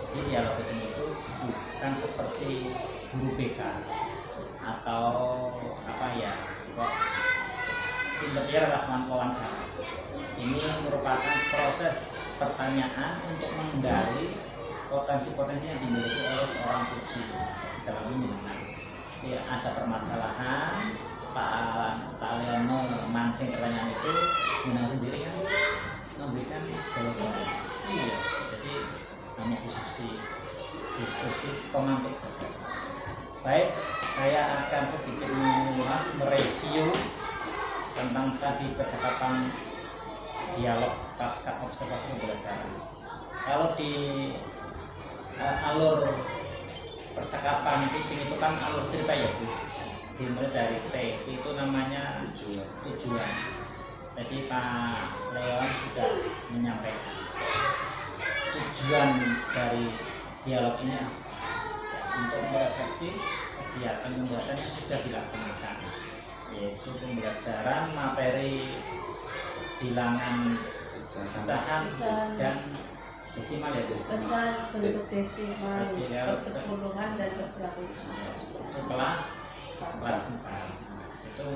Speaker 5: Jadi dialog coaching itu bukan seperti guru BK atau apa ya, kok interview adalah wawancara. Ini merupakan proses pertanyaan untuk menghindari potensi-potensi yang dimiliki oleh seorang puji dalam ini. Ya, ada permasalahan, Pak Leono mancing pertanyaan itu, Minang sendiri kan memberikan jawaban. Iya, jadi hanya diskusi pemantik saja. Baik, saya akan sedikit mengulas, mereview tentang tadi percakapan dialog pasca observasi pembelajaran. Kalau di alur percakapan pitching itu kan alur cerita ya Bu, dimulai dari T, itu namanya tujuan. Jadi Pak Leon sudah menyampaikan tujuan dari dialog ini untuk merefleksi kegiatan pembelajaran yang sudah dilaksanakan, yaitu pembelajaran materi bilangan pecahan dan desimal ya,
Speaker 3: pecahan bentuk desimal, persepuluhan dan perseratusan.
Speaker 5: Kelas 4. Itu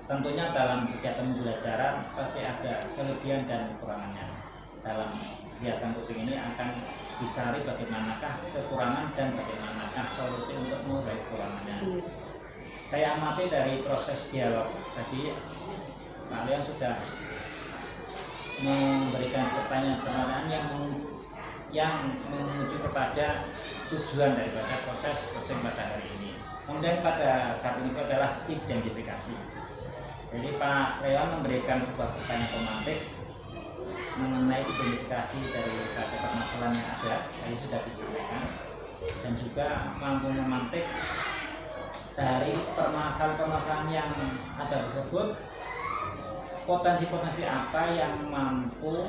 Speaker 5: tentunya dalam kegiatan pembelajaran pasti ada kelebihan dan kekurangannya. Dalam kegiatan coaching ini akan dicari bagaimanakah kekurangan dan bagaimanakah solusi untuk mengubah kekurangannya. Saya amati dari proses dialog tadi, kalian sudah memberikan pertanyaan-pertanyaan yang menuju kepada tujuan daripada proses coaching pada hari ini. Kemudian pada tahap ini adalah identifikasi. Jadi Pak Leon memberikan sebuah pertanyaan pemantik mengenai identifikasi dari permasalahan yang ada, tadi sudah disampaikan, dan juga mampu memantik dari permasalahan-permasalahan yang ada tersebut, potensi-potensi apa yang mampu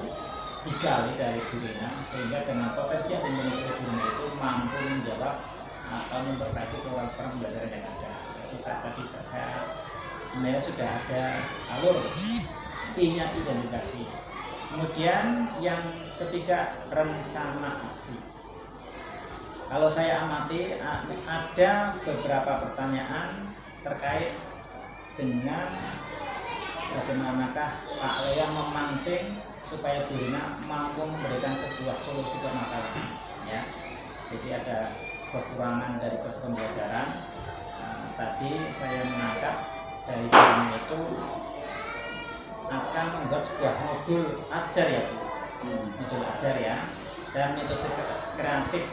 Speaker 5: digali dari Bu Rina, sehingga dengan potensi yang dimiliki oleh Bu Rina itu mampu menjawab atau memperbaiki kewajiban pembelajaran yang ada. Itu tadi saya sebenarnya sudah ada alur I-nya identifikasi. Kemudian yang ketiga, rencana aksi. Kalau saya amati ada beberapa pertanyaan terkait dengan bagaimanakah Pak Leon memancing supaya Bu Rina mampu memberikan sebuah solusi permasalahan. Ya, jadi ada kekurangan dari proses pembelajaran. Tadi saya menangkap dari Bu Rina itu akan membuat sebuah modul ajar ya Bu, modul ajar ya, dan metode kreatif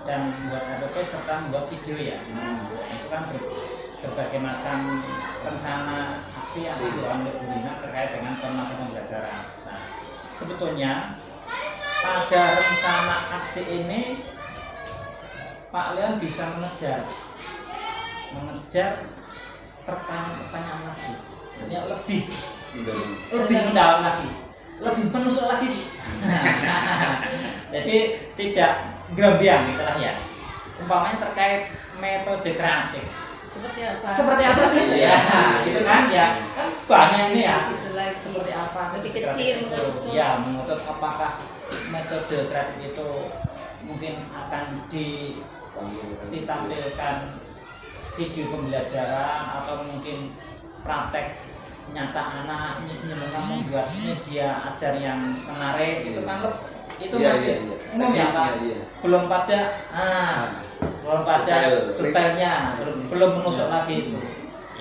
Speaker 5: dan membuat APP serta membuat video ya. Itu kan berbagai macam rencana aksi yang dilakukan oleh Bu Rina terkait dengan permasalahan pembelajaran. Nah, sebetulnya pada rencana aksi ini Pak Leon bisa mengejar pertanyaan-pertanyaan lagi, yang lebih mendalam lagi, lebih menusuk lagi. Jadi tidak gerambiang gitu lah ya. Umpamanya terkait metode kreatif. Seperti apa sih? Ya, gitu kan ya. Kan banyak ini ya. Seperti apa?
Speaker 3: Lebih kecil menurut.
Speaker 5: Ya, menurut apakah metode kreatif itu mungkin akan ditampilkan video pembelajaran atau mungkin praktek nyata anak membuat media ajar yang menarik, itu kan itu masih umum ya Pak. Belum pada detailnya, belum menusuk lagi itu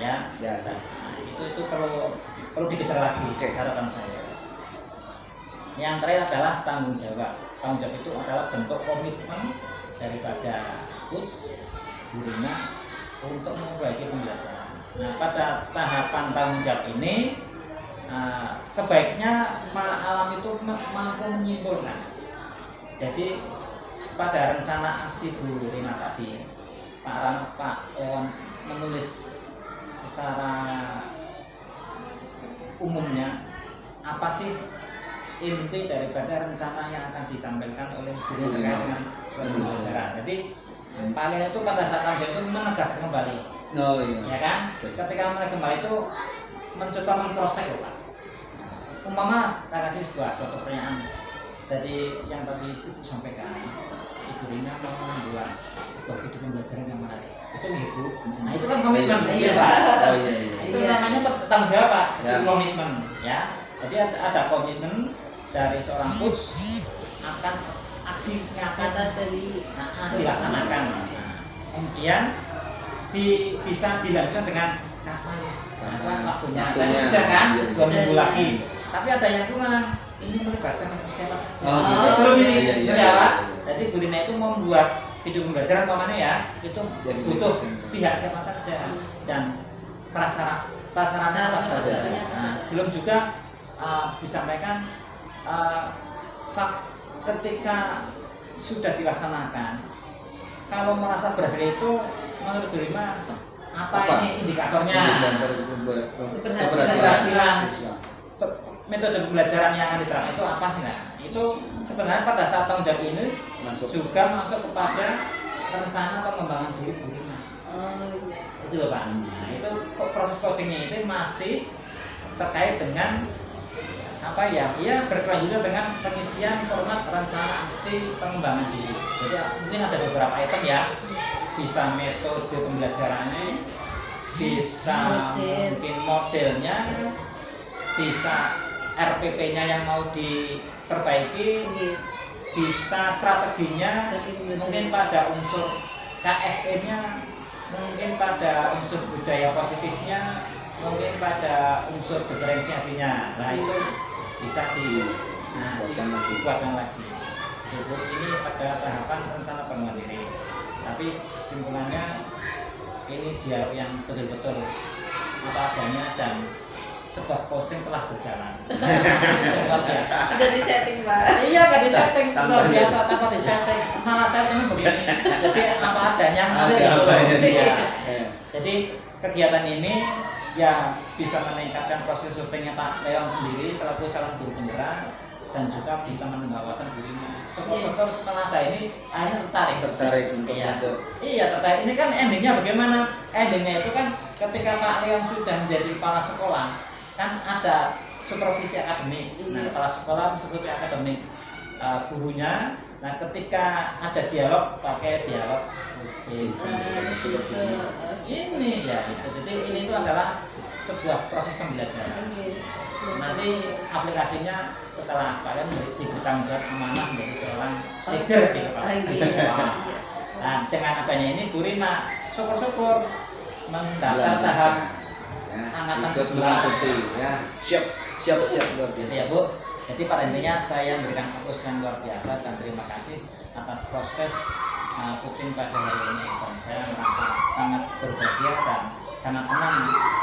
Speaker 5: ya. Nah, itu perlu dikejar lagi harapan saya. Yang terakhir adalah tanggung jawab. Tanggung jawab itu adalah bentuk komitmen daripada coach Bu Rina untuk memperbaiki pembelajaran. Nah, pada tahapan tanggung jawab ini sebaiknya Pak Alam itu mampu menyimpulkan. Jadi pada rencana aksi Bu Rina tadi, Pak Leon menulis secara umumnya apa sih inti daripada rencana yang akan ditampilkan oleh guru terkait dengan pembelajaran. Jadi Pak Leon itu pada saat tampil itu menegaskan kembali, ya kan? Ketika menegaskan kembali itu mencoba mengcross-check Pak. Umpama saya kasih sebuah contoh pertanyaan. Jadi yang tadi Ibu sampaikan, Ibu Rina mau membuat sebuah video pembelajaran yang menarik. Itu Ibu. Nah itu kan komitmen,
Speaker 3: Iya.
Speaker 5: Pak.
Speaker 2: Oh iya iya.
Speaker 5: Itu
Speaker 3: Iya.
Speaker 5: namanya tanggung jawab, Pak.
Speaker 2: Ya.
Speaker 5: Itu komitmen, ya. Jadi ada komitmen dari seorang coach akan aksinya akan
Speaker 3: Kata dari
Speaker 5: dilaksanakan. Nah, kemudian bisa dilanjutkan dengan kapan? Kapan waktunya? Tadi
Speaker 2: Waktunya.
Speaker 5: sudah kan?
Speaker 2: Iya,
Speaker 5: 2 minggu
Speaker 3: sudah.
Speaker 5: lagi. Tapi ada yang kurang. Ini melibatkan siapa saja.
Speaker 2: Oh, gitu.
Speaker 5: Belum ini,
Speaker 2: Iya, iya,
Speaker 5: ya, Pak.
Speaker 2: iya, iya.
Speaker 5: Jadi Bu Rina itu membuat video pembelajaran umpamanya ya, itu
Speaker 2: Jadi
Speaker 5: butuh
Speaker 2: melibatkan.
Speaker 5: pihak siapa saja dan prasarana apa saja.
Speaker 3: Prasarana.
Speaker 5: Nah, belum juga disampaikan ketika sudah dilaksanakan, kalau merasa berhasil itu menurut Bu Rina apa ini indikatornya?
Speaker 2: Keberhasilan.
Speaker 5: Metode pembelajaran yang akan diterapkan itu apa sih? Nah, itu sebenarnya pada saat tanggung jawab ini
Speaker 2: Masuk.
Speaker 5: juga masuk kepada rencana pengembangan diri Bu Rina.
Speaker 3: Oh iya.
Speaker 5: Itu loh Pak. Nah, itu proses coachingnya itu masih terkait dengan apa ya? Ia berkelanjutan dengan pengisian format rencana aksi pengembangan diri. Jadi mungkin ada beberapa item ya. Bisa metode pembelajarannya, bisa
Speaker 3: Model.
Speaker 5: mungkin modelnya, bisa RPP-nya yang mau diperbaiki,
Speaker 3: Iya.
Speaker 5: bisa strateginya,
Speaker 3: Strategi pembelajaran.
Speaker 5: mungkin pada unsur KSE-nya, mungkin pada unsur budaya positifnya, mungkin pada unsur diferensiasinya. Nah itu bisa dikuatkan lagi. Ini pada tahapan rencana pengembangan diri. Tapi kesimpulannya ini dialog yang betul-betul apa adanya dan sebuah coaching telah berjalan. Luar biasa.
Speaker 3: Udah di setting Pak.
Speaker 5: Iya, nggak disetting,
Speaker 2: Tambah
Speaker 5: luar
Speaker 2: ya.
Speaker 5: biasa tanpa disetting. Malah saya sini begini. Jadi apa adanya ngalir
Speaker 2: Ada
Speaker 5: gitu.
Speaker 2: apanya sih.
Speaker 5: Iya.
Speaker 2: Eh,
Speaker 5: Jadi kegiatan ini ya bisa meningkatkan proses surveinya Pak Leon sendiri selaku calon guru penggerak dan juga bisa menambah wawasan dirinya. Syukur-syukur setelah ada ini akhirnya tertarik
Speaker 2: untuk
Speaker 5: iya.
Speaker 2: masuk.
Speaker 5: Iya tertarik. Ini kan endingnya bagaimana? Endingnya itu kan ketika Pak Leon sudah menjadi kepala sekolah kan ada supervisi akademik. Nah, kepala sekolah supervisi akademik gurunya. Nah, ketika ada dialog pakai dialog coaching. Ini ya, itu. Jadi ini itu adalah sebuah proses pembelajaran. Nanti aplikasinya setelah kalian diberi tanggung jawab amanah menjadi seorang leader di kepala sekolah. Nah, dengan adanya ini Bu Rina syukur-syukur mendaftar tahap
Speaker 2: ya,
Speaker 5: angkatan
Speaker 2: ikut
Speaker 5: 11.
Speaker 2: mengikuti ya. Siap luar
Speaker 5: Gitu
Speaker 2: biasa.
Speaker 5: ya Bu. Jadi pada intinya saya memberikan fokus yang luar biasa dan terima kasih atas proses coaching pada hari ini dan saya merasa sangat berbahagia dan sangat senang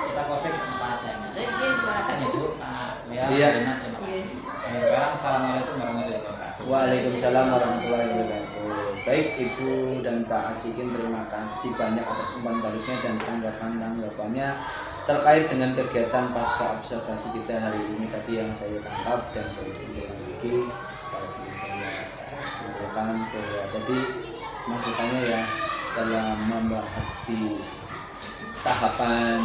Speaker 5: kita coaching apa adanya.
Speaker 3: Oke Pak.
Speaker 5: Ya Bu, Pak Lea,
Speaker 2: Iya.
Speaker 5: Rina, terima kasih. Sekarang assalamualaikum warahmatullahi wabarakatuh.
Speaker 2: Waalaikumsalam warahmatullahi wabarakatuh. Baik Ibu dan Pak Asikin, terima kasih banyak atas umpan baliknya dan tanggapan-tanggapannya terkait dengan kegiatan pasca observasi kita hari ini tadi yang saya tangkap dan saya simpulkan lagi. Kalau boleh saya simpulkan bahwa tadi masukannya ya dalam membahas di tahapan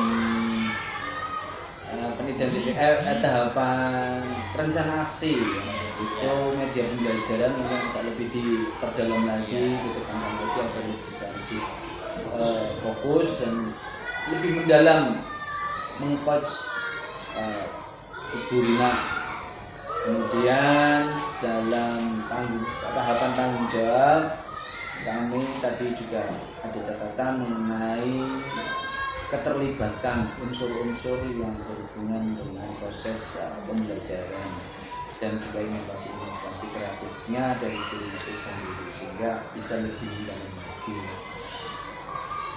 Speaker 2: tahapan rencana aksi ya. Itu media pembelajaran mungkin agak lebih diperdalam lagi, ditekankan lagi agar lebih bisa lebih fokus dan lebih mendalam mengcoach Ibu Rina. Kemudian dalam tahapan tanggung jawab kami tadi juga ada catatan mengenai keterlibatan unsur-unsur yang berhubungan dengan proses pembelajaran dan juga inovasi-inovasi kreatifnya dari guru itu sendiri sehingga bisa lebih mendalam lagi.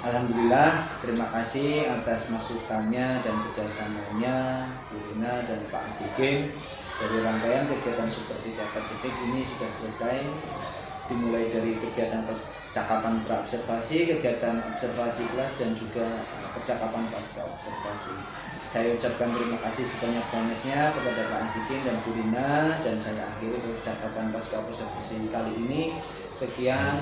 Speaker 2: Alhamdulillah, terima kasih atas masukannya dan kerjasamanya Bu Rina dan Pak Asikin. Dari rangkaian kegiatan supervisi akademik ini sudah selesai, dimulai dari kegiatan percakapan praobservasi, kegiatan observasi kelas dan juga percakapan pasca observasi. Saya ucapkan terima kasih sebanyak-banyaknya kepada Pak Asikin dan Bu Rina dan saya akhiri percakapan pasca observasi kali ini. Sekian.